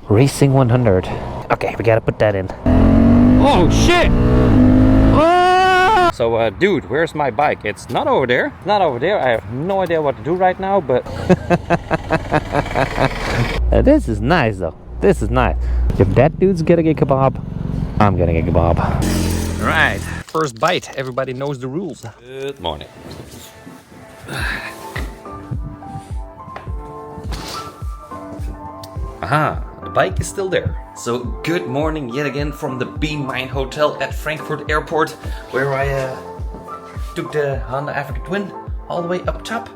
Racing 100. Okay, we gotta put that in. Oh shit! Ah! So dude, where's my bike? It's not over there. It's not over there. I have no idea what to do right now, but this is nice though. This is nice. If that dude's getting a kebab, I'm getting a kebab. Alright, first bite. Everybody knows the rules. Good morning. Aha, the bike is still there. So good morning yet again from the Beam Mine Hotel at Frankfurt Airport, where I took the Honda Africa Twin all the way up top,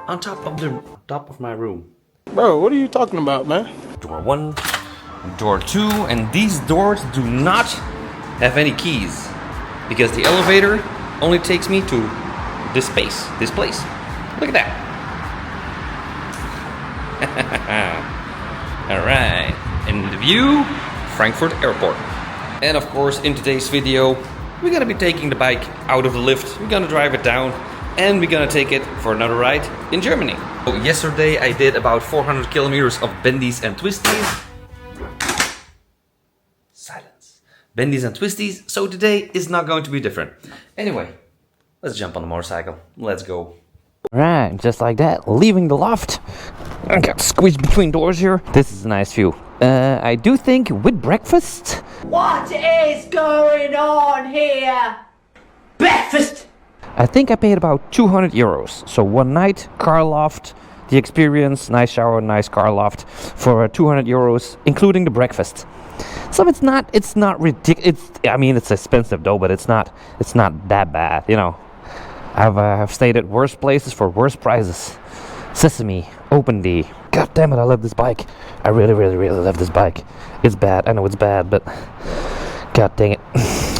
on top of my room. Bro, what are you talking about, man? Door 1, door 2, and these doors do not have any keys because the elevator only takes me to this place. Look at that. Alright, in the view, Frankfurt Airport. And of course, in today's video, we're gonna be taking the bike out of the lift, we're gonna drive it down, and we're gonna take it for another ride in Germany. So yesterday I did about 400 kilometers of bendies and twisties. Silence. Bendies and twisties, so today is not going to be different. Anyway, let's jump on the motorcycle, let's go. Right, just like that, leaving the loft. I got squeezed between doors here. This is a nice view. I do think with breakfast. What is going on here? Breakfast! I think I paid about 200 euros. So one night, car loft, the experience, nice shower, nice car loft for 200 euros, including the breakfast. So it's not ridiculous. I mean, it's expensive though, but it's not that bad, you know. I've stayed at worse places for worse prices. Sesame, Open D. God damn it, I love this bike. I really love this bike. It's bad, I know it's bad, but god dang it.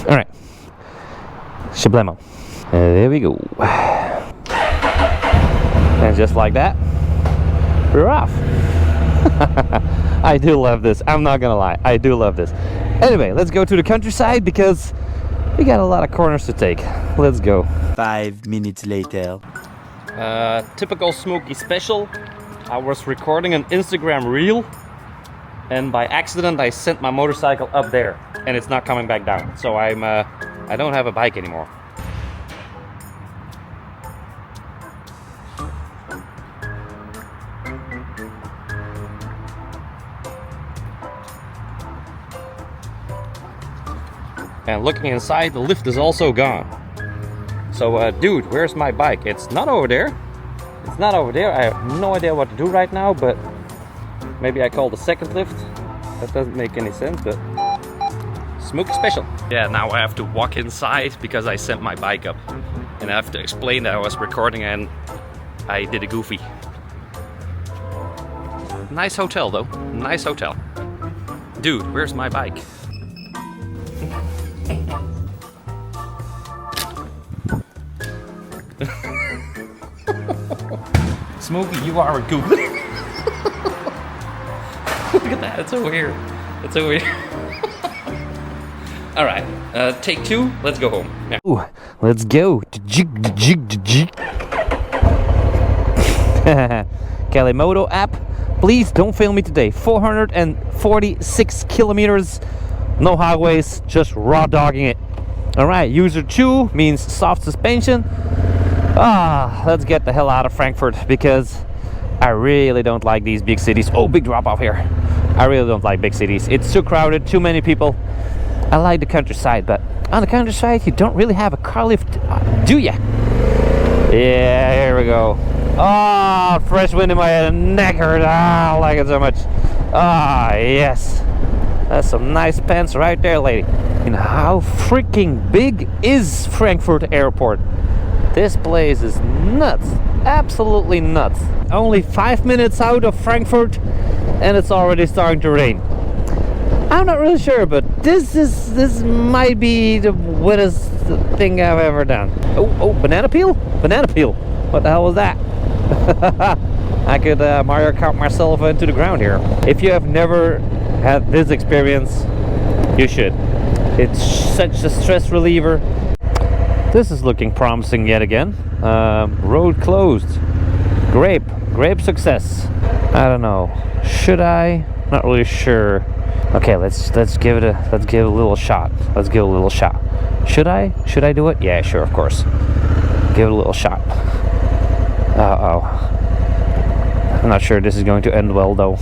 Alright. Shablemo. There we go. And just like that, we're off. I do love this. I'm not gonna lie. I do love this. Anyway, let's go to the countryside because we got a lot of corners to take. Let's go. 5 minutes later. Typical Smokey special. I was recording an Instagram reel and by accident I sent my motorcycle up there and it's not coming back down. So I don't have a bike anymore. And looking inside, the lift is also gone. So dude, where's my bike? It's not over there. It's not over there. I have no idea what to do right now, but maybe I call the second lift. That doesn't make any sense, but Smokey special. Yeah, now I have to walk inside because I sent my bike up. And I have to explain that I was recording and I did a goofy. Nice hotel though, nice hotel. Dude, where's my bike? Smokey, you are a goof. Look at that, it's over here. It's over here. Alright, take 2, let's go home. Yeah. Ooh, let's go. Kalimoto app, please don't fail me today. 446 kilometers, no highways, just raw dogging it. Alright, user 2 means soft suspension. Let's get the hell out of Frankfurt because I really don't like these big cities. Oh, big drop off here. I really don't like big cities. It's too crowded, too many people. I like the countryside, but on the countryside you don't really have a car lift, do ya? Yeah, here we go. Oh, fresh wind in my head and neck hurt. I like it so much. Yes. That's some nice pants right there, lady. And how freaking big is Frankfurt Airport? This place is nuts, absolutely nuts. Only 5 minutes out of Frankfurt and it's already starting to rain. I'm not really sure, but this might be the wettest thing I've ever done. Oh, banana peel? Banana peel. What the hell was that? I could Mario Kart myself into the ground here. If you have never had this experience, you should. It's such a stress reliever. This is looking promising yet again. Road closed. Grape success. I don't know. Should I Not really sure. Okay, let's give it a little shot. Let's give it a little shot. Should I do it? Yeah, sure, of course. Give it a little shot. I'm not sure this is going to end well though.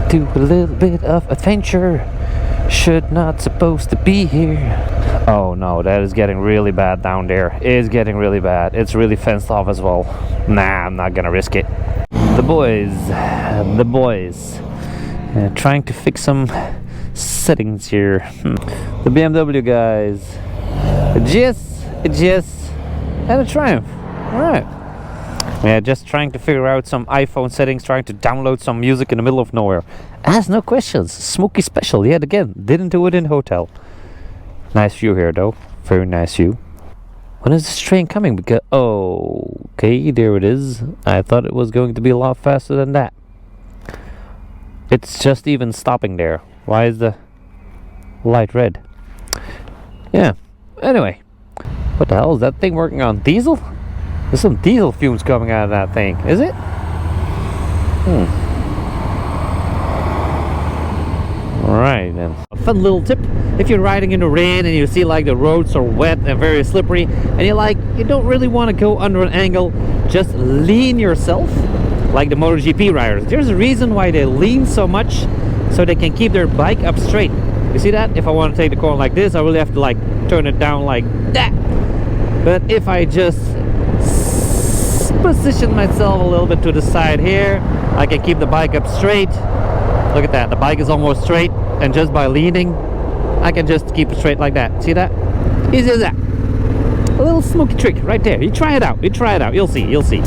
Do a little bit of adventure. Should not supposed to be here. Oh no, that is getting really bad down there. It's getting really bad. It's really fenced off as well. Nah, I'm not gonna risk it. The boys. Trying to fix some settings here. The BMW guys. A GS, and a Triumph. Alright. Yeah, just trying to figure out some iPhone settings, trying to download some music in the middle of nowhere. Ask no questions. Smokey special yet again. Didn't do it in hotel. Nice view here though. Very nice view. When is this train coming? Because okay, there it is. I thought it was going to be a lot faster than that. It's just even stopping there. Why is the light red? Yeah. Anyway, what the hell is that thing working on? Diesel? There's some diesel fumes coming out of that thing. Is it? Alright then. A fun little tip. If you're riding in the rain and you see like the roads are wet and very slippery and you don't really want to go under an angle, just lean yourself like the MotoGP riders. There's a reason why they lean so much, so they can keep their bike up straight. You see that? If I want to take the corner like this, I really have to like turn it down like that. But if I just position myself a little bit to the side here, I can keep the bike up straight. Look at that, the bike is almost straight, and just by leaning I can just keep it straight like that. See that? Easy as that. A little Smokey trick right there. You try it out, you'll see.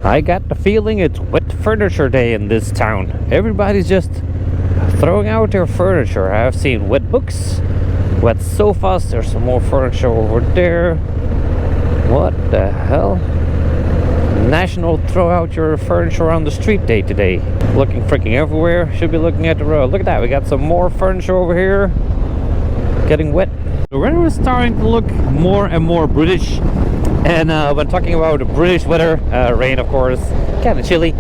I got the feeling it's wet furniture day in this town. Everybody's just throwing out their furniture. I've seen wet books, wet sofas. There's some more furniture over there. What the hell? National throw out your furniture on the street day today. Looking freaking everywhere. Should be looking at the road. Look at that. We got some more furniture over here. Getting wet. The weather is starting to look more and more British. And when talking about British weather, rain of course, kind of chilly,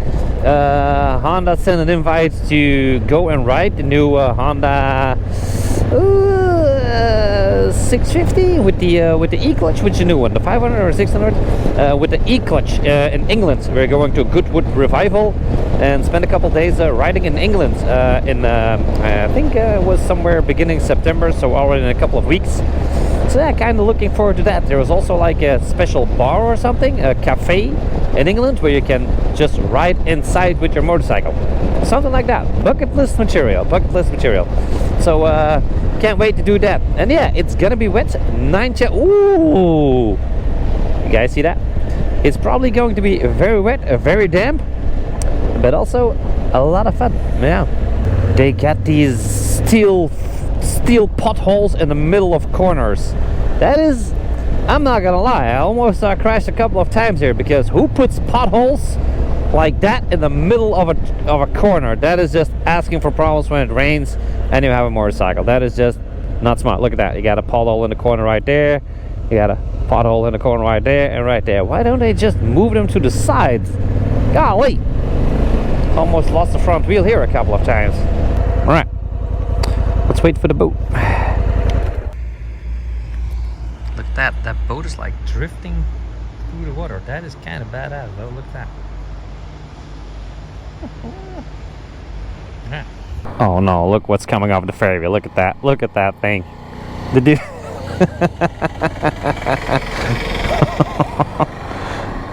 Honda sent an invite to go and ride the new Honda 650 with the e-clutch, which is a new one, the 500 or 600 with the e-clutch in England. We're going to a Goodwood Revival and spend a couple days riding in England I think it was somewhere beginning September, so already in a couple of weeks. So yeah, kind of looking forward to that. There was also like a special bar or something, a cafe in England where you can just ride inside with your motorcycle. Something like that. Bucket list material. So can't wait to do that. And yeah, it's gonna be wet. Ooh! You guys see that? It's probably going to be very wet, very damp, but also a lot of fun. Yeah. They got these steel potholes in the middle of corners. That is, I'm not gonna lie, I almost crashed a couple of times here, because who puts potholes like that in the middle of a corner? That is just asking for problems when it rains and you have a motorcycle. That is just not smart. Look at that. You got a pothole in the corner right there, you got a pothole in the corner right there and right there. Why don't they just move them to the sides? Golly, almost lost the front wheel here a couple of times. All right, let's wait for the boat. Look at that boat is like drifting through the water. That is kind of badass though. Look at that. Yeah. Oh no, look what's coming off the ferry. Look at that thing. The dude.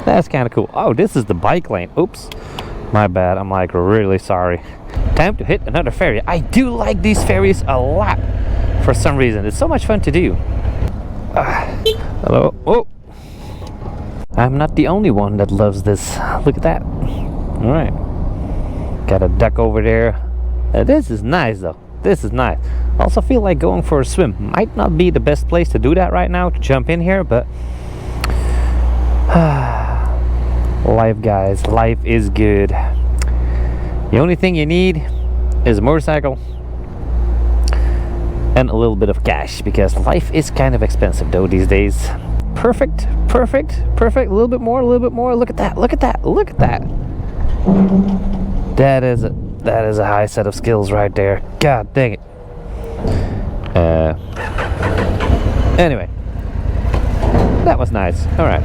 That's kind of cool. Oh, this is the bike lane. Oops, my bad. I'm like really sorry. Time to hit another ferry. I do like these ferries a lot for some reason. It's so much fun to do. Hello. Oh, I'm not the only one that loves this. Look at that. All right, got a duck over there. This is nice though. This is nice. Also feel like going for a swim. Might not be the best place to do that right now, to jump in here, but life, guys, life is good. The only thing you need is a motorcycle and a little bit of cash, because life is kind of expensive though these days. Perfect, perfect, perfect. A little bit more, a little bit more. Look at that, look at that, look at that. That is a high set of skills right there. God dang it. Anyway, that was nice. All right,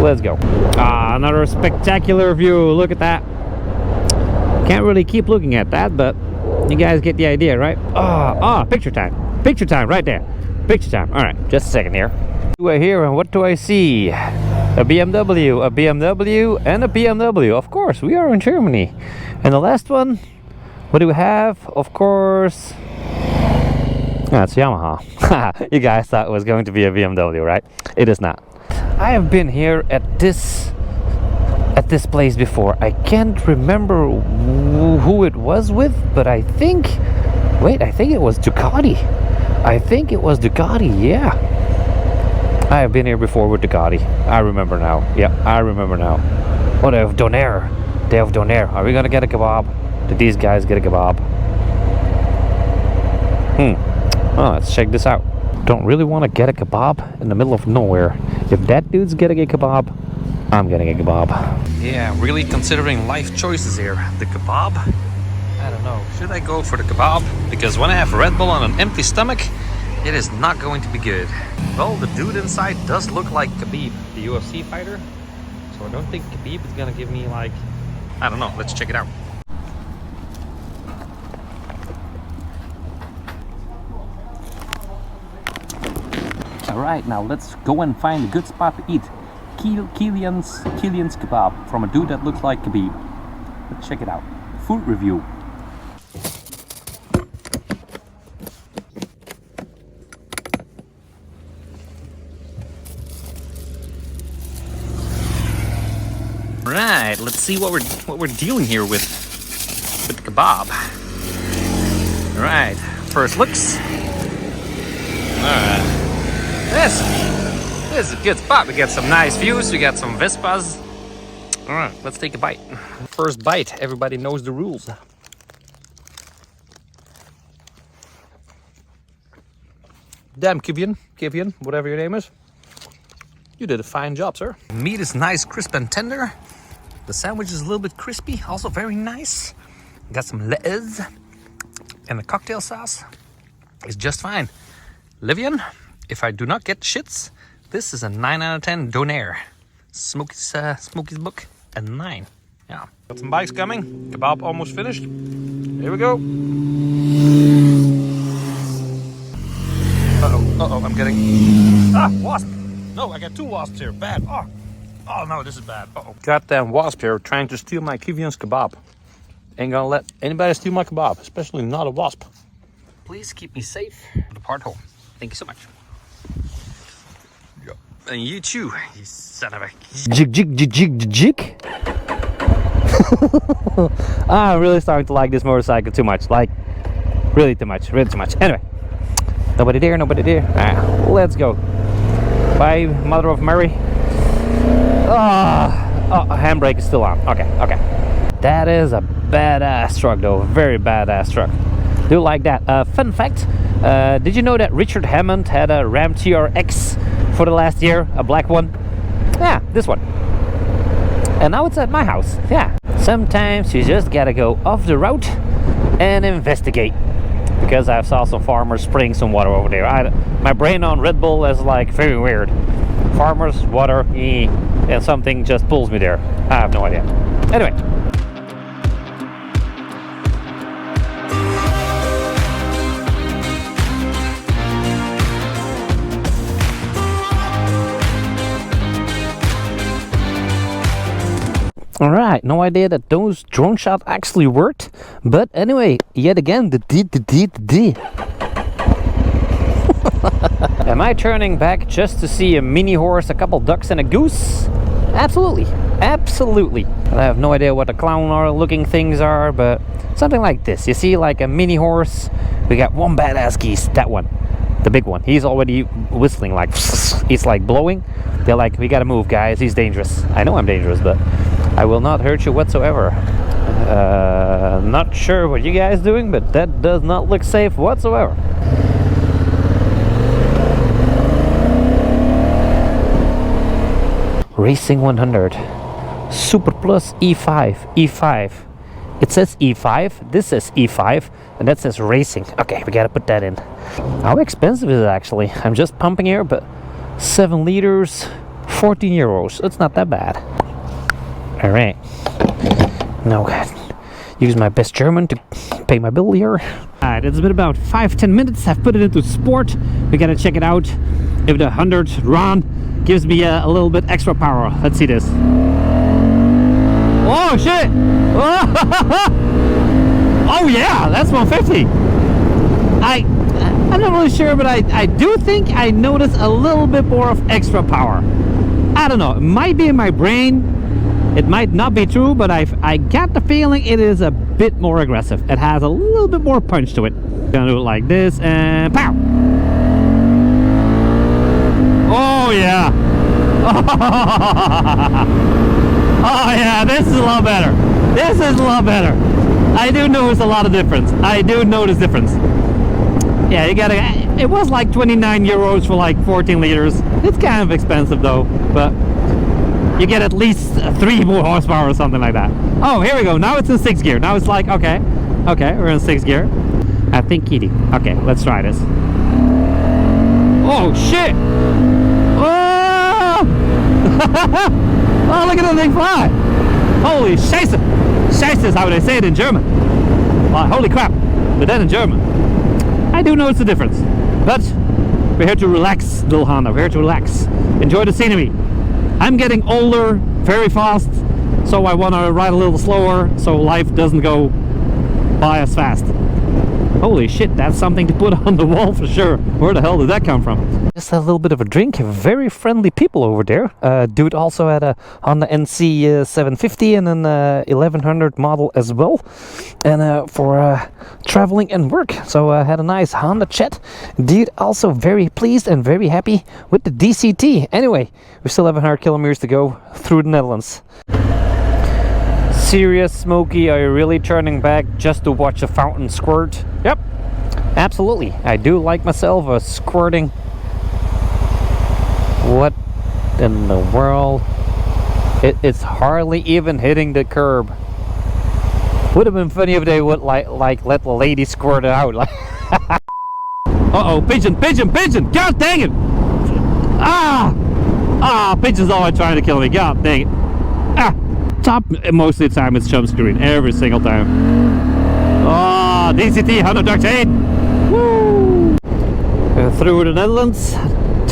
let's go. Another spectacular view. Look at that. Can't really keep looking at that, but you guys get the idea, right? Picture time. Picture time right there. Picture time. All right, just a second here. Do I hear and what do I see? A BMW, and a BMW. Of course, we are in Germany. And the last one, what do we have? Of course, it's Yamaha. You guys thought it was going to be a BMW, right? It is not. I have been here at this place before. I can't remember who it was with, but I think it was Ducati. I think it was Ducati, yeah. I have been here before with Ducati. I remember now. Yeah, I remember now. Oh, they have Donair. They have Donair. Are we gonna get a kebab? Did these guys get a kebab? Oh, let's check this out. Don't really want to get a kebab in the middle of nowhere. If that dude's getting a kebab, I'm getting a kebab. Yeah, really considering life choices here. The kebab? I don't know. Should I go for the kebab? Because when I have Red Bull on an empty stomach, it is not going to be good. Well, the dude inside does look like Khabib, the UFC fighter. So I don't think Khabib is gonna give me like... I don't know. Let's check it out. Alright, now let's go and find a good spot to eat. Kilian's kebab from a dude that looks like Khabib. Let's check it out. Food review. Right, let's see what we're dealing here with the kebab. Alright, first looks. Alright. This is a good spot. We got some nice views, we got some Vespas. Alright, let's take a bite. First bite, everybody knows the rules. Damn, Kivian, whatever your name is. You did a fine job, sir. Meat is nice, crisp and tender. The sandwich is a little bit crispy, also very nice. Got some lettuce, and the cocktail sauce is just fine. Livian, if I do not get shits, this is a 9 out of 10 Donair. Smokey's book, a 9. Yeah. Got some bikes coming. Kebab almost finished. Here we go. Uh-oh, I'm getting... wasp! No, I got 2 wasps here. Bad. Oh no, this is bad. Uh-oh. Goddamn wasp here trying to steal my Kivian's kebab. Ain't gonna let anybody steal my kebab, especially not a wasp. Please keep me safe and depart home. Thank you so much. Yep. And you too, you son of a... Jig. I'm really starting to like this motorcycle too much. Like, really too much. Anyway, nobody there. Alright, let's go. Bye, Mother of Mary. Handbrake is still on. Okay. That is a badass truck though. Very badass truck. Do like that. Fun fact, did you know that Richard Hammond had a Ram TRX for the last year? A black one? Yeah, this one. And now it's at my house. Yeah. Sometimes you just gotta go off the road and investigate. Because I saw some farmers spraying some water over there. My brain on Red Bull is like very weird. Farmers, water, and something just pulls me there. I have no idea. Anyway. Alright, no idea that those drone shots actually worked. But anyway, yet again, the D. Am I turning back just to see a mini horse, a couple ducks and a goose? Absolutely. I have no idea what the clown are looking things are, but something like this. You see, like a mini horse. We got one badass geese, that one, the big one. He's already whistling, like he's like blowing. They're like, we gotta move, guys, he's dangerous. I know I'm dangerous, but I will not hurt you whatsoever. Not sure what you guys doing, but that does not look safe whatsoever. Racing 100 Super Plus E5. It says E5, this says E5, and that says racing. Okay, we gotta put that in. How expensive is it actually? I'm just pumping here, but 7 liters, 14 euros. It's not that bad. All right. Now, use my best German to pay my bill here. Alright, it's been about 5-10 minutes. I've put it into sport. We gotta check it out. If the 100 run gives me a little bit extra power. Let's see this. Oh shit! Oh yeah, that's 150. I'm not really sure, but I do think I noticed a little bit more of extra power. I don't know, it might be in my brain. It might not be true, but I got the feeling it is a bit more aggressive. It has a little bit more punch to it. Gonna do it like this and pow! Oh yeah! Oh yeah, this is a lot better. This is a lot better. I do notice a lot of difference. I do notice difference. Yeah, you gotta. It was like 29 euros for like 14 liters. It's kind of expensive though, but you get at least 3 more horsepower or something like that. Oh, here we go. Now it's in 6th gear. Now it's like, okay, we're in 6th gear. I think kitty. Okay, let's try this. Oh shit! Oh! Oh, look at that thing fly! Holy Scheiße! Scheiße is how they say it in German. Well, holy crap! But then in German. I do notice the difference. But we're here to relax, little Honda. We're here to relax. Enjoy the scenery. I'm getting older very fast, so I want to ride a little slower so life doesn't go by as fast. Holy shit, that's something to put on the wall for sure. Where the hell did that come from? Just a little bit of a drink. Very friendly people over there. Dude also had a Honda NC 750 and an 1100 model as well. And for traveling and work. So I had a nice Honda chat. Dude also very pleased and very happy with the DCT. Anyway, we still have 100 kilometers to go through the Netherlands. Serious, Smokey, are you really turning back just to watch a fountain squirt? Yep, absolutely. I do like myself a squirting. What in the world? It's hardly even hitting the curb. Would have been funny if they would like let the lady squirt it out. Like uh-oh, pigeon! God dang it! Pigeon's always trying to kill me. God dang it! Top most of the time it's jump screen every single time. Oh, DCT 108. Woo! Through the Netherlands,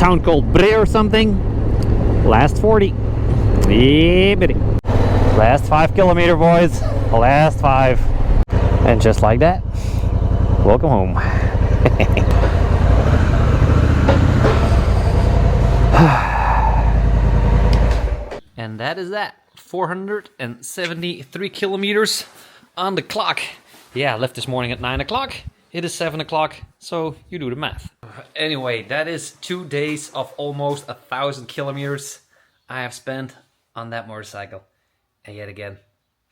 town called Bree or something. Last 40. Yeah, bitty. Last 5 kilometer, boys. Last 5. And just like that, welcome home. And that is that. 473 kilometers on the clock. Yeah, I left this morning at 9 o'clock. It is 7 o'clock, so you do the math. Anyway, that is 2 days of almost 1,000 kilometers I have spent on that motorcycle. And yet again,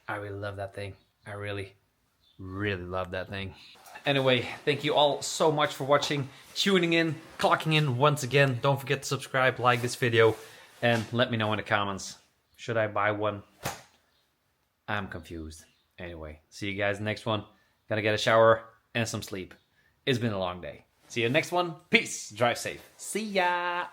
I really love that thing. I really love that thing. Anyway, thank you all so much for watching, tuning in, clocking in once again. Don't forget to subscribe, like this video, and let me know in the comments. Should I buy one? I'm confused. Anyway, see you guys next one. Gonna get a shower and some sleep. It's been a long day. See you next one. Peace. Drive safe. See ya.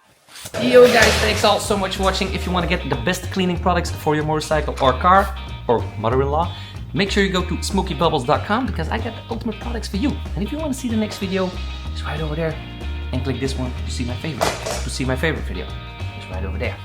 Yo guys, thanks all so much for watching. If you want to get the best cleaning products for your motorcycle or car or mother-in-law, make sure you go to smokeybubbles.com because I got the ultimate products for you. And if you want to see the next video, it's right over there. And click this one to see my favorite. video. It's right over there.